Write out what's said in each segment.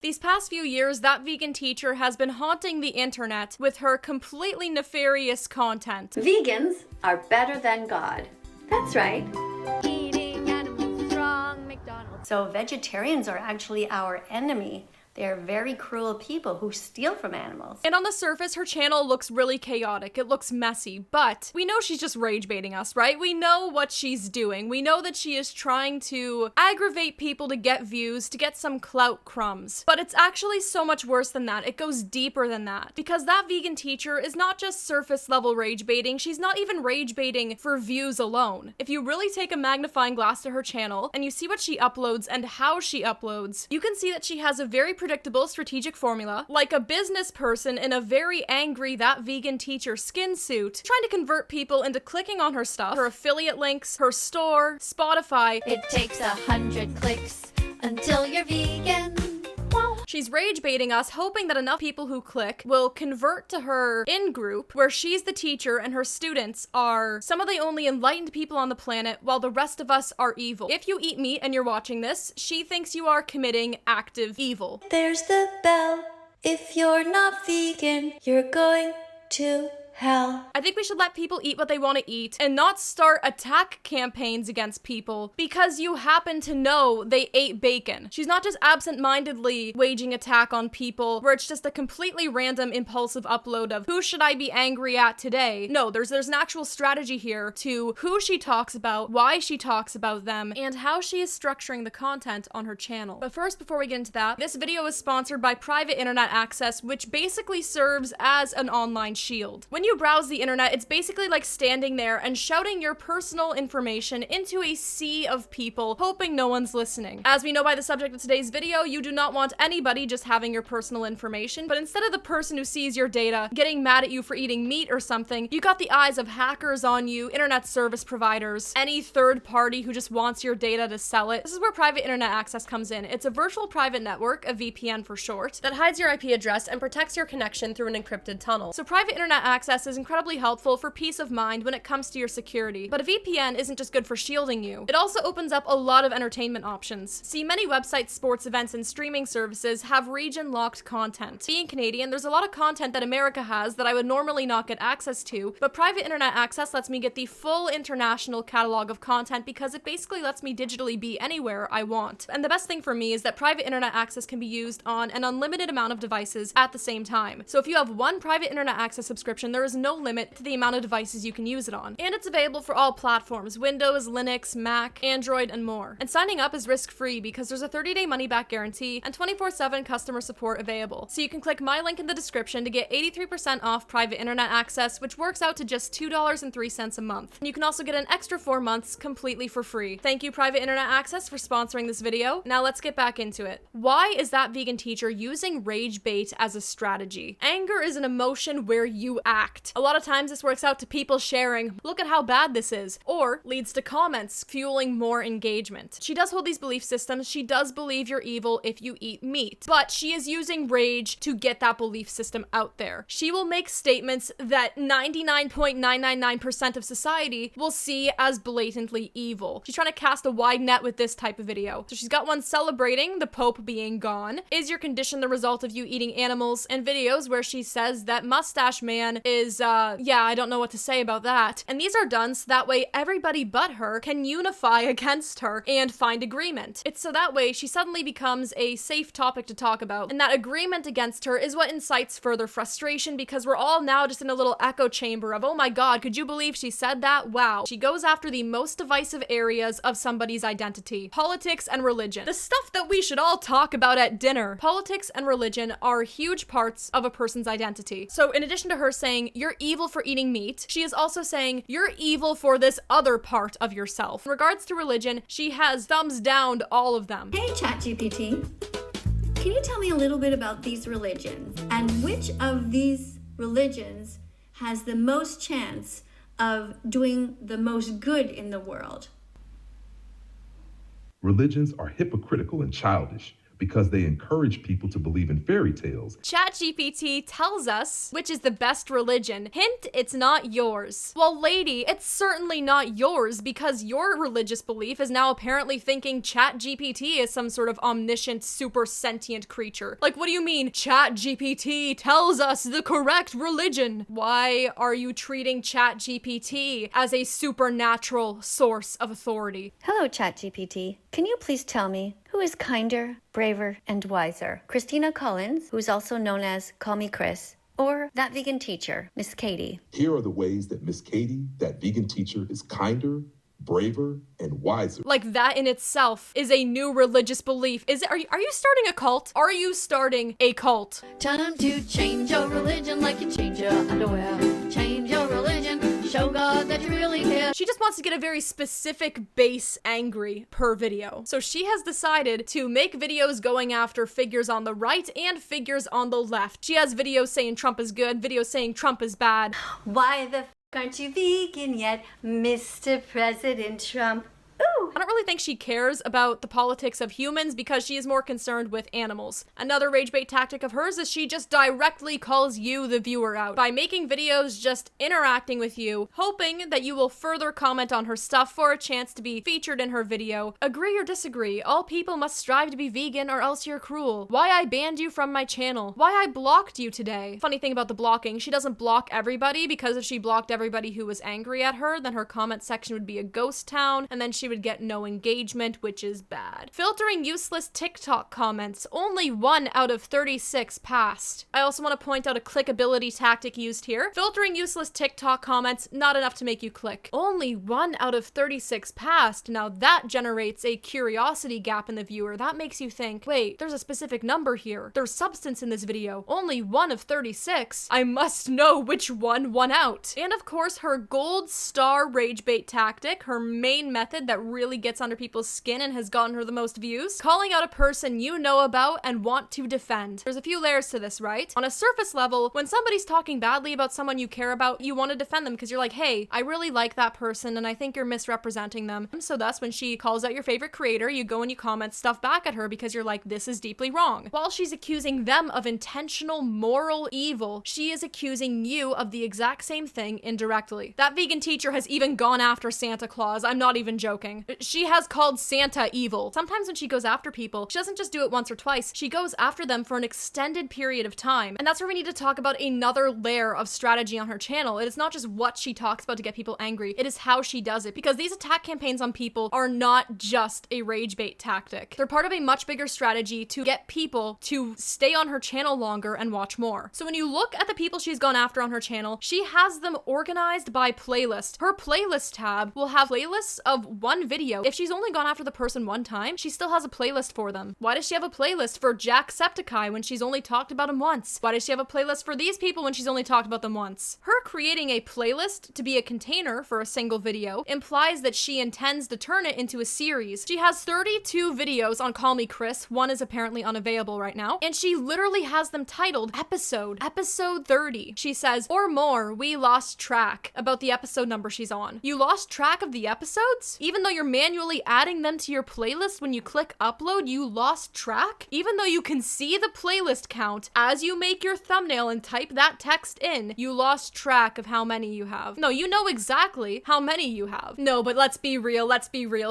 These past few years, that vegan teacher has been haunting the internet with her completely nefarious content. Vegans are better than God. That's right. Eating animals is wrong, McDonald's. So vegetarians are actually our enemy. They're very cruel people who steal from animals. And on the surface, her channel looks really chaotic. It looks messy, but we know she's just rage baiting us, right? We know what she's doing. We know that she is trying to aggravate people to get views, to get some clout crumbs. But it's actually so much worse than that. It goes deeper than that. Because that vegan teacher is not just surface level rage baiting. She's not even rage baiting for views alone. If you really take a magnifying glass to her channel and you see what she uploads and how she uploads, you can see that she has a very predictable strategic formula, like a business person in a very angry That Vegan Teacher skin suit, trying to convert people into clicking on her stuff, her affiliate links, her store, Spotify. It takes 100 clicks until you're vegan. She's rage baiting us, hoping that enough people who click will convert to her in-group, where she's the teacher and her students are some of the only enlightened people on the planet, while the rest of us are evil. If you eat meat and you're watching this, she thinks you are committing active evil. There's the bell. If you're not vegan, you're going to hell. I think we should let people eat what they want to eat and not start attack campaigns against people because you happen to know they ate bacon. She's not just absent-mindedly waging attack on people where it's just a completely random impulsive upload of who should I be angry at today. No, there's an actual strategy here to who she talks about, why she talks about them, and how she is structuring the content on her channel. But first, before we get into that, this video is sponsored by private internet access, which basically serves as an online shield. When you browse the internet, it's basically like standing there and shouting your personal information into a sea of people, hoping no one's listening. As we know by the subject of today's video, you do not want anybody just having your personal information, but instead of the person who sees your data getting mad at you for eating meat or something, you got the eyes of hackers on you, internet service providers, any third party who just wants your data to sell it. This is where private internet access comes in. It's a virtual private network, a VPN for short, that hides your IP address and protects your connection through an encrypted tunnel. So private internet access is incredibly helpful for peace of mind when it comes to your security. But a VPN isn't just good for shielding you. It also opens up a lot of entertainment options. See, many websites, sports events, and streaming services have region-locked content. Being Canadian, there's a lot of content that America has that I would normally not get access to, but private internet access lets me get the full international catalog of content because it basically lets me digitally be anywhere I want. And the best thing for me is that private internet access can be used on an unlimited amount of devices at the same time. So if you have one private internet access subscription, there is no limit to the amount of devices you can use it on. And it's available for all platforms: Windows, Linux, Mac, Android, and more. And signing up is risk-free because there's a 30-day money-back guarantee and 24/7 customer support available. So you can click my link in the description to get 83% off private internet access, which works out to just $2.03 a month. And you can also get an extra 4 months completely for free. Thank you, private internet access, for sponsoring this video. Now let's get back into it. Why is that vegan teacher using rage bait as a strategy? Anger is an emotion where you act. A lot of times this works out to people sharing, "Look at how bad this is," or leads to comments fueling more engagement. She does hold these belief systems. She does believe you're evil if you eat meat, but she is using rage to get that belief system out there. She will make statements that 99.999% of society will see as blatantly evil. She's trying to cast a wide net with this type of video. So she's got one celebrating the Pope being gone. Is your condition the result of you eating animals? And videos where she says that mustache man is, yeah, I don't know what to say about that. And these are done so that way everybody but her can unify against her and find agreement. It's so that way she suddenly becomes a safe topic to talk about. And that agreement against her is what incites further frustration because we're all now just in a little echo chamber of, oh my god, could you believe she said that? Wow. She goes after the most divisive areas of somebody's identity: politics and religion. The stuff that we should all talk about at dinner. Politics and religion are huge parts of a person's identity. So in addition to her saying, "You're evil for eating meat," she is also saying, "You're evil for this other part of yourself." In regards to religion, she has thumbs downed all of them. Hey, ChatGPT. Can you tell me a little bit about these religions and which of these religions has the most chance of doing the most good in the world? Religions are hypocritical and childish because they encourage people to believe in fairy tales. ChatGPT tells us which is the best religion. Hint, it's not yours. Well, lady, it's certainly not yours because your religious belief is now apparently thinking ChatGPT is some sort of omniscient, super sentient creature. Like, what do you mean ChatGPT tells us the correct religion? Why are you treating ChatGPT as a supernatural source of authority? Hello, ChatGPT. Can you please tell me who is kinder, braver, and wiser? Christina Collins, who's also known as Call Me Chris, or that vegan teacher, Miss Katie? Here are the ways that Miss Katie, that vegan teacher, is kinder, braver, and wiser. Like, that in itself is a new religious belief. Are you starting a cult? Are you starting a cult? Time to change your religion like you change your underwear. Change your religion. Show God that you really care. She just wants to get a very specific base angry per video. So she has decided to make videos going after figures on the right and figures on the left. She has videos saying Trump is good, videos saying Trump is bad. Why the aren't you vegan yet, Mr. President Trump? Ooh. I don't really think she cares about the politics of humans because she is more concerned with animals. Another rage bait tactic of hers is she just directly calls you, the viewer, out by making videos just interacting with you, hoping that you will further comment on her stuff for a chance to be featured in her video. Agree or disagree, all people must strive to be vegan or else you're cruel. Why I banned you from my channel. Why I blocked you today. Funny thing about the blocking, she doesn't block everybody because if she blocked everybody who was angry at her, then her comment section would be a ghost town and then she would get no engagement, which is bad. Filtering useless TikTok comments, only 1 out of 36 passed. I also want to point out a clickability tactic used here. Filtering useless TikTok comments, not enough to make you click. Only 1 out of 36 passed. Now that generates a curiosity gap in the viewer. That makes you think, wait, there's a specific number here. There's substance in this video. Only 1 of 36. I must know which one won out. And of course, her gold star rage bait tactic, her main method that really gets under people's skin and has gotten her the most views, calling out a person you know about and want to defend. There's a few layers to this, right? On a surface level, when somebody's talking badly about someone you care about, you want to defend them because you're like, hey, I really like that person and I think you're misrepresenting them. So thus, when she calls out your favorite creator, you go and you comment stuff back at her because you're like, this is deeply wrong. While she's accusing them of intentional moral evil, she is accusing you of the exact same thing indirectly. That vegan teacher has even gone after Santa Claus. I'm not even joking. She has called Santa evil. Sometimes when she goes after people, she doesn't just do it once or twice. She goes after them for an extended period of time. And that's where we need to talk about another layer of strategy on her channel. It is not just what she talks about to get people angry. It is how she does it. Because these attack campaigns on people are not just a rage bait tactic. They're part of a much bigger strategy to get people to stay on her channel longer and watch more. So when you look at the people she's gone after on her channel, she has them organized by playlist. Her playlist tab will have playlists of one video. If she's only gone after the person one time, she still has a playlist for them. Why does she have a playlist for Jacksepticeye when she's only talked about him once? Why does she have a playlist for these people when she's only talked about them once? Her creating a playlist to be a container for a single video implies that she intends to turn it into a series. She has 32 videos on Call Me Chris. One is apparently unavailable right now. And she literally has them titled episode 30. She says, or more, we lost track about the episode number she's on. You lost track of the episodes? Even though you're manually adding them to your playlist when you click upload, you lost track? Even though you can see the playlist count as you make your thumbnail and type that text in, you lost track of how many you have. No, you know exactly how many you have. No, but let's be real.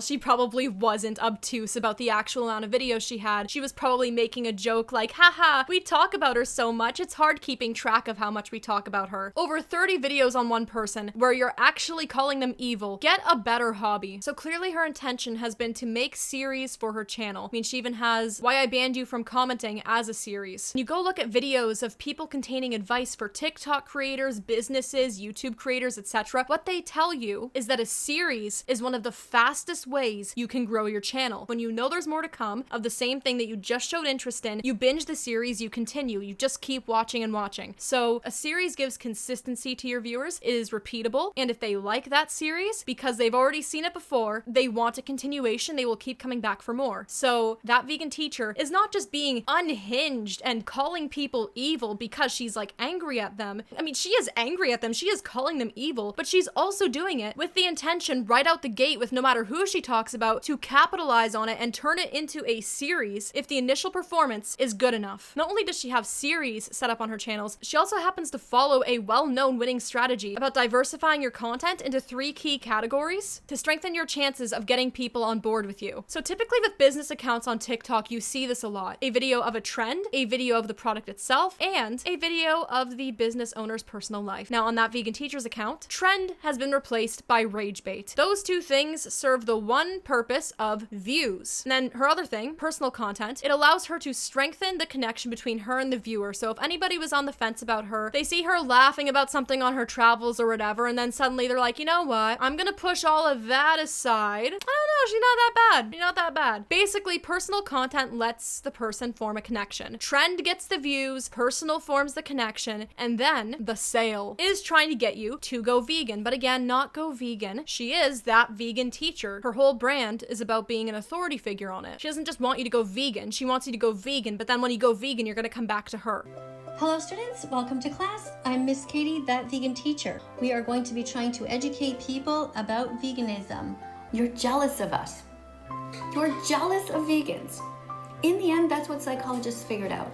She probably wasn't obtuse about the actual amount of videos she had. She was probably making a joke like, haha, we talk about her so much, it's hard keeping track of how much we talk about her. Over 30 videos on one person where you're actually calling them evil. Get a better hobby. So clearly her intention has been to make series for her channel. I mean, she even has Why I Banned You from Commenting as a series. You go look at videos of people containing advice for TikTok creators, businesses, YouTube creators, etc. What they tell you is that a series is one of the fastest ways you can grow your channel. When you know there's more to come of the same thing that you just showed interest in, you binge the series, you continue, you just keep watching and watching. So a series gives consistency to your viewers, it is repeatable, and if they like that series, because they've already seen it before, they they want a continuation, they will keep coming back for more. So that vegan teacher is not just being unhinged and calling people evil because she's like angry at them. I mean, she is angry at them, she is calling them evil, but she's also doing it with the intention right out the gate, with no matter who she talks about, to capitalize on it and turn it into a series if the initial performance is good enough. Not only does she have series set up on her channels, she also happens to follow a well-known winning strategy about diversifying your content into 3 key categories to strengthen your chances of getting people on board with you. So typically with business accounts on TikTok, you see this a lot. A video of a trend, a video of the product itself, and a video of the business owner's personal life. Now on that vegan teacher's account, trend has been replaced by rage bait. Those 2 things serve the one purpose of views. And then her other thing, personal content, it allows her to strengthen the connection between her and the viewer. So if anybody was on the fence about her, they see her laughing about something on her travels or whatever, and then suddenly they're like, you know what? I'm gonna push all of that aside. I don't know, she's not that bad. You're not that bad. Basically, personal content lets the person form a connection. Trend gets the views, personal forms the connection, and then the sale is trying to get you to go vegan. But again, not go vegan. She is that vegan teacher. Her whole brand is about being an authority figure on it. She doesn't just want you to go vegan, she wants you to go vegan, but then when you go vegan, you're gonna come back to her. Hello students, welcome to class. I'm Miss Katie, that vegan teacher. We are going to be trying to educate people about veganism. You're jealous of us. You're jealous of vegans. In the end, that's what psychologists figured out.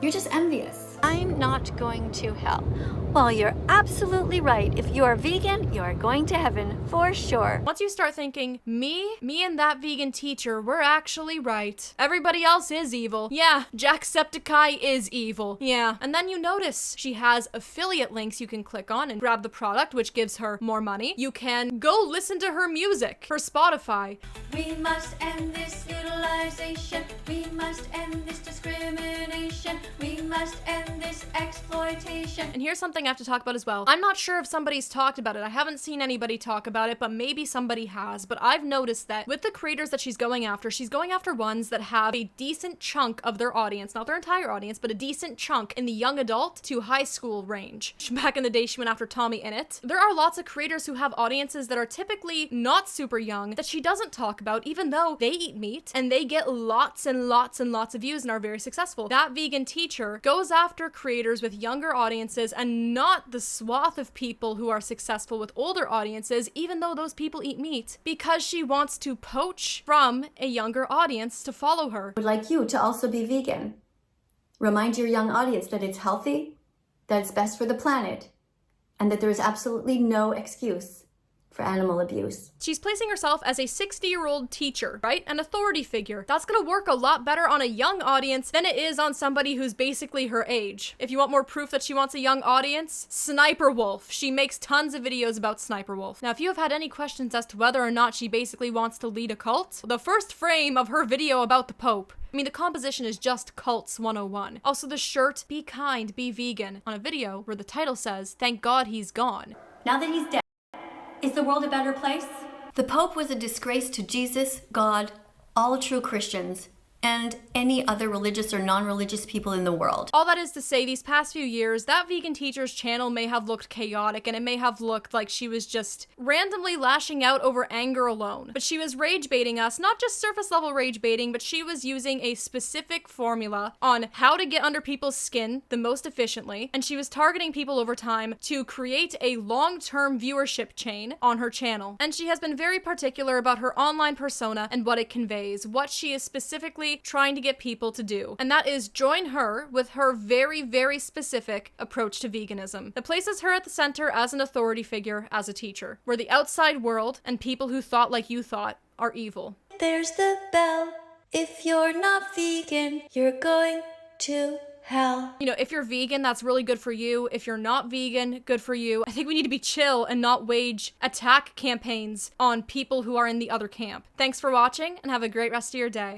You're just envious. I'm not going to hell. Well, you're absolutely right. If you are vegan, you are going to heaven for sure. Once you start thinking, me and that vegan teacher, we're actually right. Everybody else is evil. Yeah, Jacksepticeye is evil. Yeah. And then you notice she has affiliate links you can click on and grab the product, which gives her more money. You can go listen to her music for Spotify. We must end this utilization. We must end this discrimination. We must end this exploitation. And here's something I have to talk about as well. I'm not sure if somebody's talked about it. I haven't seen anybody talk about it, but maybe somebody has. But I've noticed that with the creators that she's going after ones that have a decent chunk of their audience, not their entire audience, but a decent chunk in the young adult to high school range. Back in the day, she went after Tommy Innit. There are lots of creators who have audiences that are typically not super young that she doesn't talk about, even though they eat meat and they get lots and lots and lots of views and are very successful. That vegan teacher goes after creators with younger audiences and not the swath of people who are successful with older audiences, even though those people eat meat, because she wants to poach from a younger audience to follow her. Would like you to also be vegan. Remind your young audience that it's healthy, that it's best for the planet, and that there is absolutely no excuse for animal abuse. She's placing herself as a 60-year-old teacher, right? An authority figure. That's gonna work a lot better on a young audience than it is on somebody who's basically her age. If you want more proof that she wants a young audience, Sniper Wolf. She makes tons of videos about Sniper Wolf. Now, if you have had any questions as to whether or not she basically wants to lead a cult, the first frame of her video about the Pope, I mean, the composition is just Cults 101. Also, the shirt, be kind, be vegan, on a video where the title says, thank God he's gone. Now that he's dead, is the world a better place? The Pope was a disgrace to Jesus, God, all true Christians, and any other religious or non-religious people in the world. All that is to say, these past few years, that vegan teacher's channel may have looked chaotic and it may have looked like she was just randomly lashing out over anger alone. But she was rage baiting us, not just surface level rage baiting, but she was using a specific formula on how to get under people's skin the most efficiently, and she was targeting people over time to create a long-term viewership chain on her channel. And she has been very particular about her online persona and what it conveys, what she is specifically trying to get people to do. And that is join her with her very, very specific approach to veganism that places her at the center as an authority figure, as a teacher, where the outside world and people who thought like you thought are evil. There's the bell. If you're not vegan, you're going to hell. You know, if you're vegan, that's really good for you. If you're not vegan, good for you. I think we need to be chill and not wage attack campaigns on people who are in the other camp. Thanks for watching and have a great rest of your day.